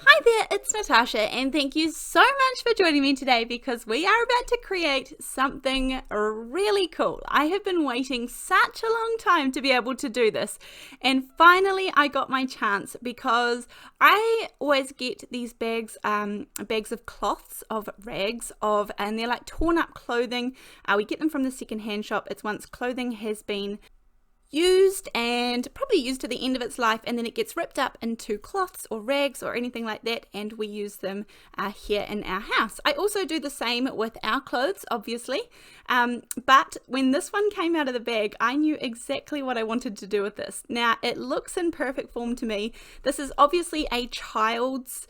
Hi there, it's Natasha, and thank you so much for joining me today because we are about to create something really cool. I have been waiting such a long time to be able to do this, and finally I got my chance because I always get these bags of cloths, of rags, and they're like torn up clothing. We get them from the second-hand shop. It's once clothing has been used and probably used to the end of its life, and then it gets ripped up into cloths or rags or anything like that, and we use them here in our house. I also do the same with our clothes, obviously, but when this one came out of the bag, I knew exactly what I wanted to do with this. Now, it looks in perfect form to me. This is obviously a child's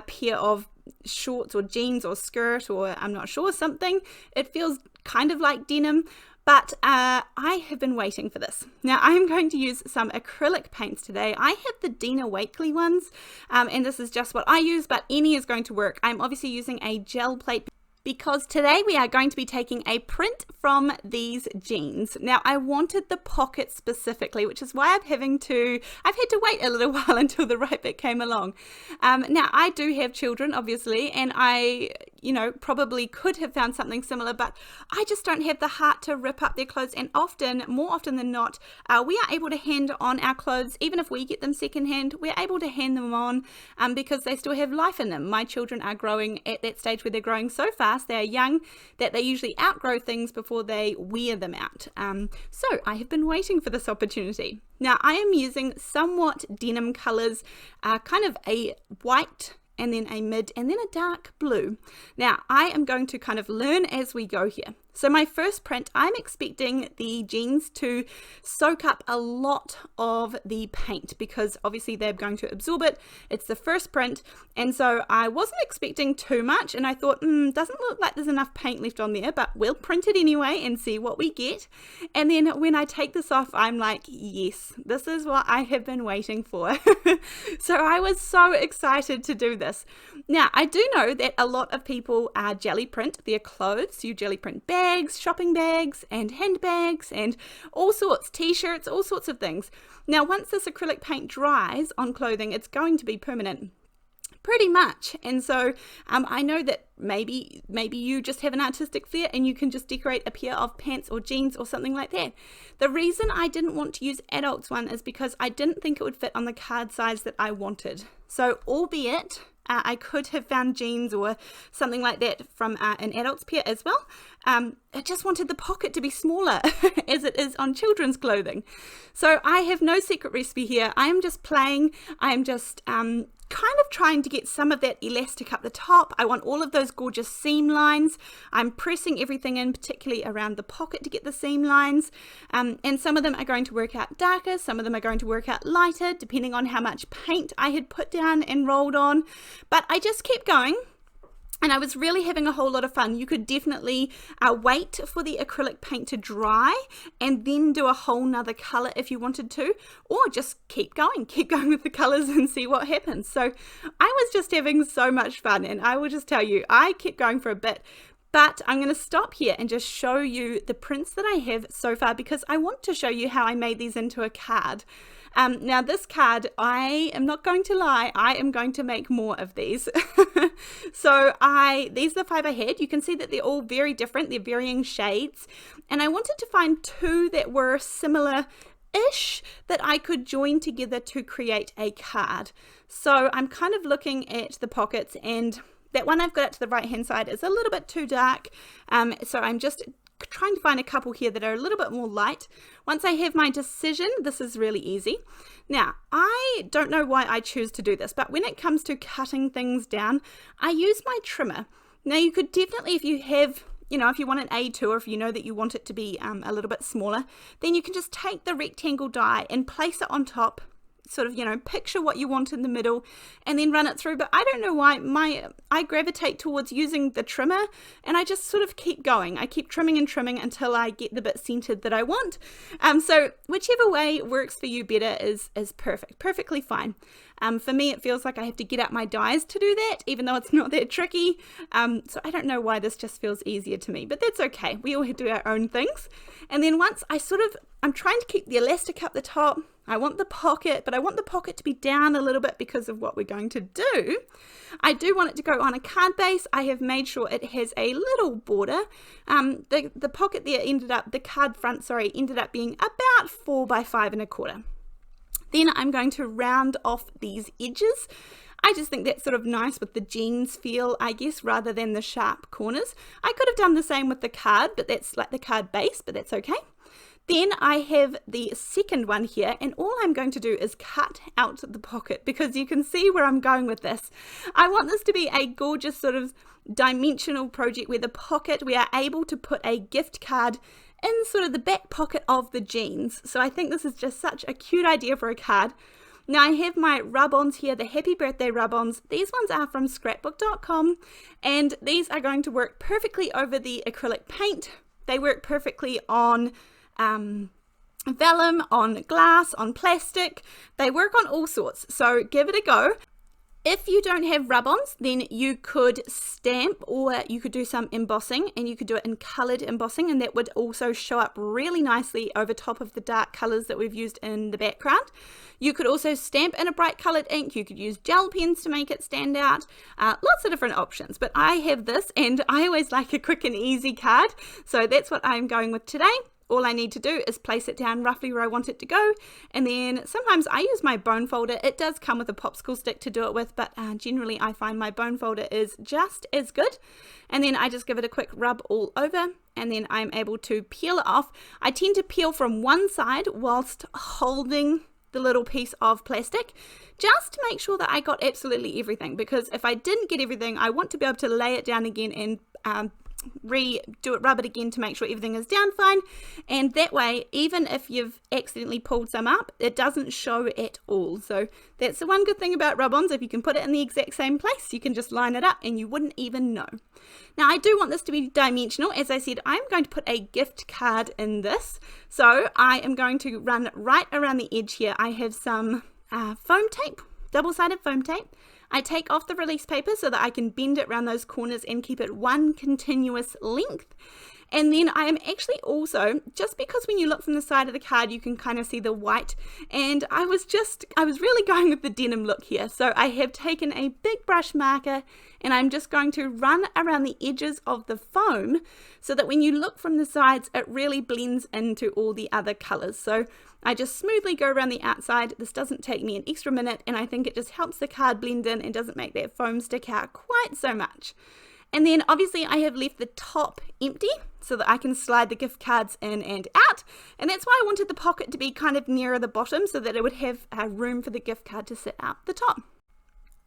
pair of shorts or jeans or skirt, or I'm not sure, something. It feels kind of like denim. But I have been waiting for this. Now I'm going to use some acrylic paints today. I have the Dina Wakley ones, and this is just what I use, but any is going to work. I'm obviously using a gel plate because today we are going to be taking a print from these jeans. Now I wanted the pocket specifically, which is why I've had to wait a little while until the right bit came along. Now I do have children, obviously, and I probably could have found something similar, but I just don't have the heart to rip up their clothes, and more often than not, we are able to hand on our clothes. Even if we get them secondhand, we're able to hand them on because they still have life in them. My children are growing at that stage where they're growing so fast, they are young, that they usually outgrow things before they wear them out. So I have been waiting for this opportunity. Now I am using somewhat denim colors, kind of a white, and then a mid, and then a dark blue. Now I am going to kind of learn as we go here. So my first print, I'm expecting the jeans to soak up a lot of the paint because obviously they're going to absorb it. It's the first print, and so I wasn't expecting too much, and I thought, doesn't look like there's enough paint left on there, but we'll print it anyway and see what we get. And then when I take this off, I'm like, yes, this is what I have been waiting for. So I was so excited to do this. Now I do know that a lot of people jelly print their clothes. You jelly print bags, shopping bags and handbags and all sorts, t-shirts, all sorts of things. Now once this acrylic paint dries on clothing, it's going to be permanent pretty much, and so I know that maybe you just have an artistic flair and you can just decorate a pair of pants or jeans or something like that. The reason I didn't want to use adults one is because I didn't think it would fit on the card size that I wanted. So albeit I could have found jeans or something like that from an adult's pair as well. I just wanted the pocket to be smaller as it is on children's clothing. So I have no secret recipe here. I am just playing. I am just kind of trying to get some of that elastic up the top. I want all of those gorgeous seam lines. I'm pressing everything in, particularly around the pocket, to get the seam lines. And some of them are going to work out darker. Some of them are going to work out lighter, depending on how much paint I had put down and rolled on. But I just kept going. And I was really having a whole lot of fun. You could definitely wait for the acrylic paint to dry and then do a whole nother color if you wanted to, or just keep going with the colors and see what happens. So I was just having so much fun, and I will just tell you, I kept going for a bit. But I'm going to stop here and just show you the prints that I have so far because I want to show you how I made these into a card. Now this card, I am not going to lie, I am going to make more of these. So these are the 5 I had. You can see that they're all very different, they're varying shades. And I wanted to find 2 that were similar-ish that I could join together to create a card. So I'm kind of looking at the pockets, and that one I've got to the right hand side is a little bit too dark. So I'm just trying to find a couple here that are a little bit more light. Once I have my decision, this is really easy. Now, I don't know why I choose to do this, but when it comes to cutting things down, I use my trimmer. Now, you could definitely, if you have, if you want an A2, or if you know that you want it to be a little bit smaller, then you can just take the rectangle die and place it on top, sort of, picture what you want in the middle and then run it through. But I don't know why I gravitate towards using the trimmer, and I just sort of keep going. I keep trimming and trimming until I get the bit centered that I want. So whichever way works for you better is perfectly fine. For me, it feels like I have to get out my dies to do that, even though it's not that tricky. So I don't know why this just feels easier to me, but that's okay. We all do our own things. And then once I'm trying to keep the elastic up the top, I want the pocket, but I want the pocket to be down a little bit because of what we're going to do. I do want it to go on a card base. I have made sure it has a little border. The pocket there the card front, sorry, ended up being about 4 by 5 1/4. Then I'm going to round off these edges. I just think that's sort of nice with the jeans feel, I guess, rather than the sharp corners. I could have done the same with the card, but that's like the card base, but that's okay. Then I have the second one here, and all I'm going to do is cut out the pocket because you can see where I'm going with this. I want this to be a gorgeous sort of dimensional project where the pocket, we are able to put a gift card in sort of the back pocket of the jeans. So I think this is just such a cute idea for a card. Now I have my rub-ons here, the happy birthday rub-ons. These ones are from scrapbook.com, and these are going to work perfectly over the acrylic paint. They work perfectly on vellum, on glass, on plastic. They work on all sorts, so give it a go. If you don't have rub-ons, then you could stamp, or you could do some embossing, and you could do it in coloured embossing, and that would also show up really nicely over top of the dark colours that we've used in the background. You could also stamp in a bright coloured ink. You could use gel pens to make it stand out. Lots of different options, but I have this, and I always like a quick and easy card, so that's what I'm going with today. All I need to do is place it down roughly where I want it to go, and then sometimes I use my bone folder. It does come with a popsicle stick to do it with, but generally I find my bone folder is just as good. And then I just give it a quick rub all over, and then I'm able to peel it off. I tend to peel from one side whilst holding the little piece of plastic, just to make sure that I got absolutely everything, because if I didn't get everything, I want to be able to lay it down again and rub it again to make sure everything is down fine, and that way even if you've accidentally pulled some up, it doesn't show at all. So that's the one good thing about rub-ons. If you can put it in the exact same place, you can just line it up and you wouldn't even know. Now I do want this to be dimensional. As I said, I'm going to put a gift card in this, so I am going to run right around the edge here. I have some foam tape, double-sided foam tape. I take off the release paper so that I can bend it around those corners and keep it one continuous length. And then I am actually also, just because when you look from the side of the card you can kind of see the white, and I was really going with the denim look here. So I have taken a big brush marker and I'm just going to run around the edges of the foam so that when you look from the sides it really blends into all the other colors. So I just smoothly go around the outside. This doesn't take me an extra minute, and I think it just helps the card blend in and doesn't make that foam stick out quite so much. And then obviously I have left the top empty so that I can slide the gift cards in and out, and that's why I wanted the pocket to be kind of nearer the bottom so that it would have room for the gift card to sit out the top.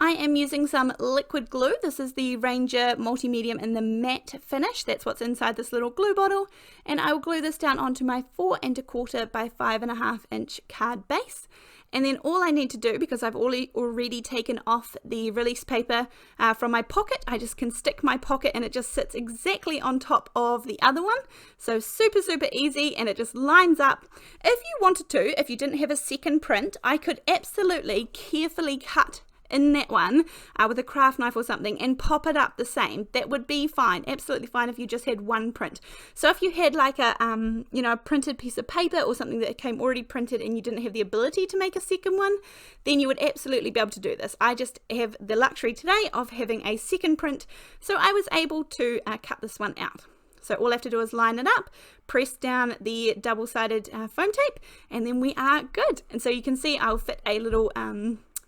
I am using some liquid glue. This is the Ranger Multi-Medium in the matte finish. That's what's inside this little glue bottle, and I will glue this down onto my 4 1/4 by 5 1/2 inch card base. And then all I need to do, because I've already taken off the release paper from my pocket, I just can stick my pocket and it just sits exactly on top of the other one. So super, super easy, and it just lines up. If you wanted to, if you didn't have a second print, I could absolutely carefully cut in that one with a craft knife or something and pop it up the same. That would be fine, absolutely fine if you just had one print. So if you had like a a printed piece of paper or something that came already printed and you didn't have the ability to make a second one, then you would absolutely be able to do this. I just have the luxury today of having a second print, so I was able to cut this one out. So all I have to do is line it up, press down the double-sided foam tape, and then we are good. And so you can see I'll fit a little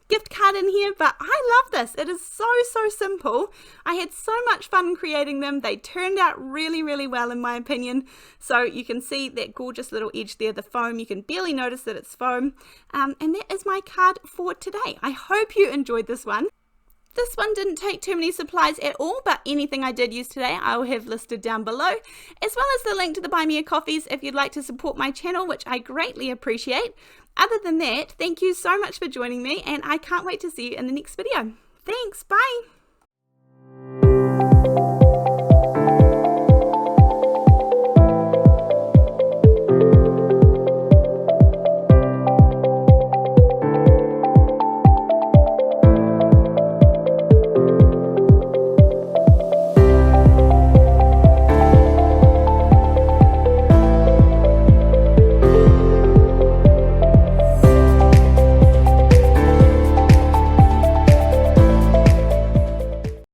gift card in here, but I love this. It is so simple. I had so much fun creating them. They turned out really, really well in my opinion. So you can see that gorgeous little edge there, the foam. You can barely notice that it's foam. And that is my card for today. I hope you enjoyed this one. This one didn't take too many supplies at all, but anything I did use today I will have listed down below, as well as the link to the Buy Me a Coffees if you'd like to support my channel, which I greatly appreciate. Other than that, thank you so much for joining me, and I can't wait to see you in the next video. Thanks, bye!